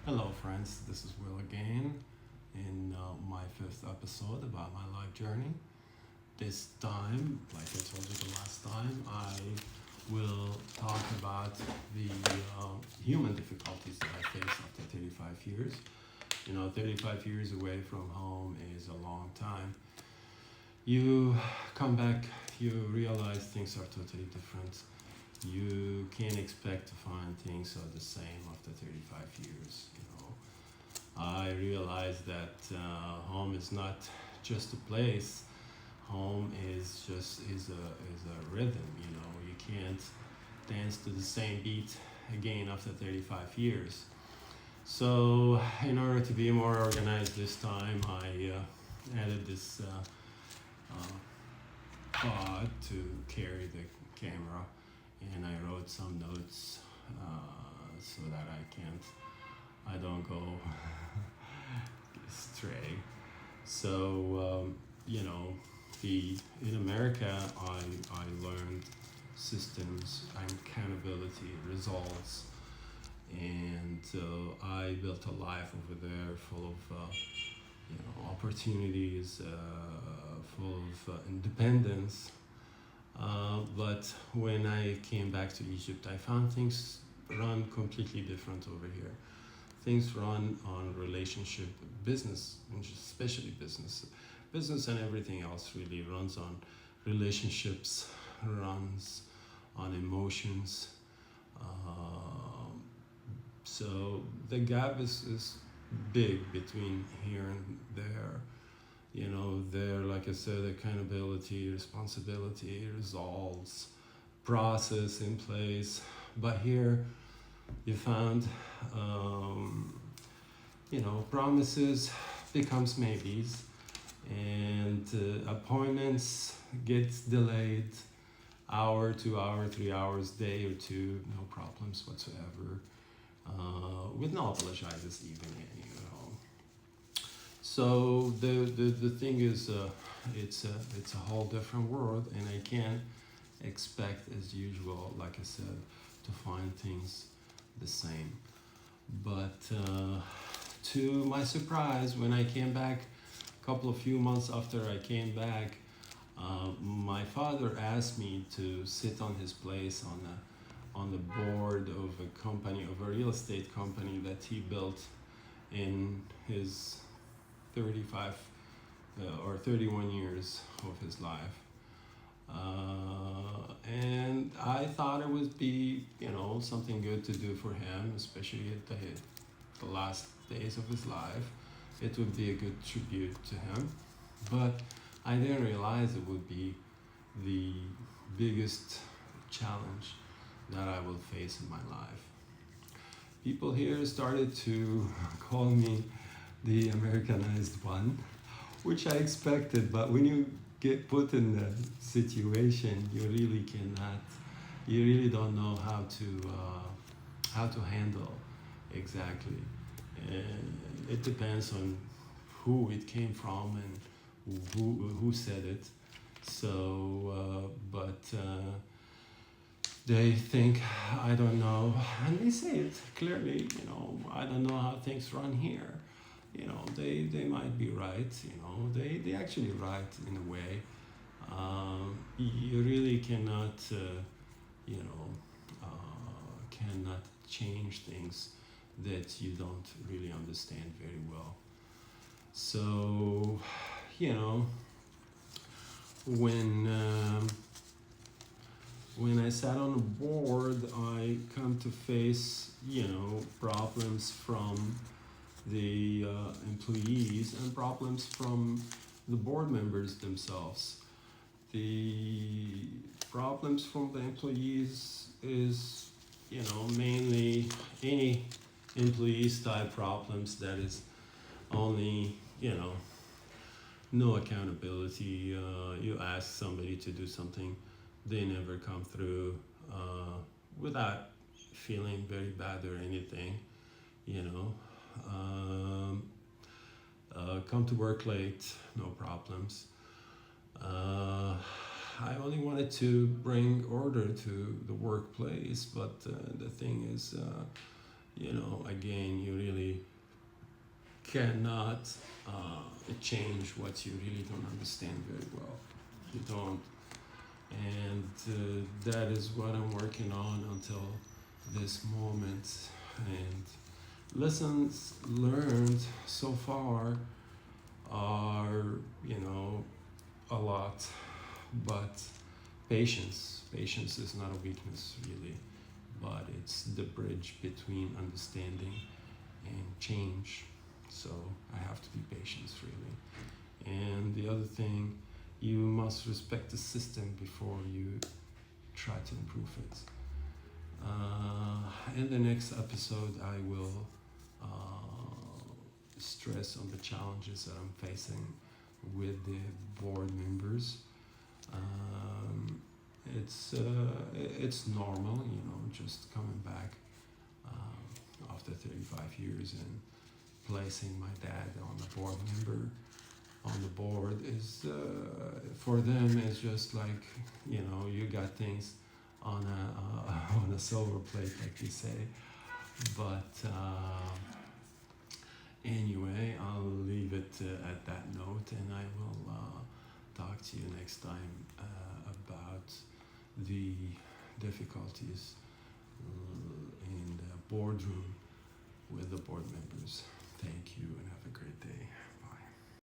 Hello, friends. This is Will again in my fifth episode about my life journey. This time, like I told you the last time, I will talk about the human difficulties that I face after 35 years. 35 years away from home is a long time. You come back, you realize things are totally different. You can't expect to find things are the same after 35 years. I realized that home is not just a place. Home is a rhythm. You can't dance to the same beat again after 35 years. So, in order to be more organized this time, I added this pod to carry the camera, and I wrote some notes so that I don't go stray. So in America, I learned systems and accountability, results, and I built a life over there full of opportunities, full of independence. But when I came back to Egypt, I found things run completely different over here. Things run on relationship, business, and especially business. Business and everything else really runs on relationships, runs on emotions. So the gap is big between here and there. There, like I said, accountability, responsibility, results, process in place. But here, you found, promises becomes maybes, and appointments gets delayed, hour, 2 hour, 3 hours, day or two, no problems whatsoever, with no apologizes even. So the thing is, it's a whole different world, and I can't expect as usual, like I said, to find things the same. But to my surprise, when I came back, a few months after I came back, my father asked me to sit on his place on the board of a company, of a real estate company that he built in his 35 or 31 years of his life. And I thought it would be, something good to do for him, especially at the last days of his life. It would be a good tribute to him. But I didn't realize it would be the biggest challenge that I will face in my life. People here started to call me the Americanized one, which I expected, but when you get put in the situation, you really don't know how to handle exactly. And it depends on who it came from and who said it. So, but they think I don't know, and they say it clearly. I don't know how things run here. They might be right. They actually right in a way. You really cannot cannot change things that you don't really understand very well. So when when I sat on a board, I come to face problems from the employees and problems from the board members themselves. The problems from the employees is, mainly any employee style problems that is only, no accountability. You ask somebody to do something, they never come through without feeling very bad or anything, you know. Um, come to work late, no problems. I only wanted to bring order to the workplace, but the thing is, again, you really cannot change what you really don't understand very well. You don't. And that is what I'm working on until this moment. And lessons learned so far are, a lot, but patience is not a weakness really, but it's the bridge between understanding and change. So I have to be patient really. And the other thing, you must respect the system before you try to improve it. In the next episode, I will stress on the challenges that I'm facing with the board members. It's normal, just coming back after 35 years and placing my dad on the board member on the board is for them it's just like you got things on a on a silver plate, like you say. But anyway, I'll leave it at that note, and I will talk to you next time about the difficulties in the boardroom with the board members. Thank you and have a great day.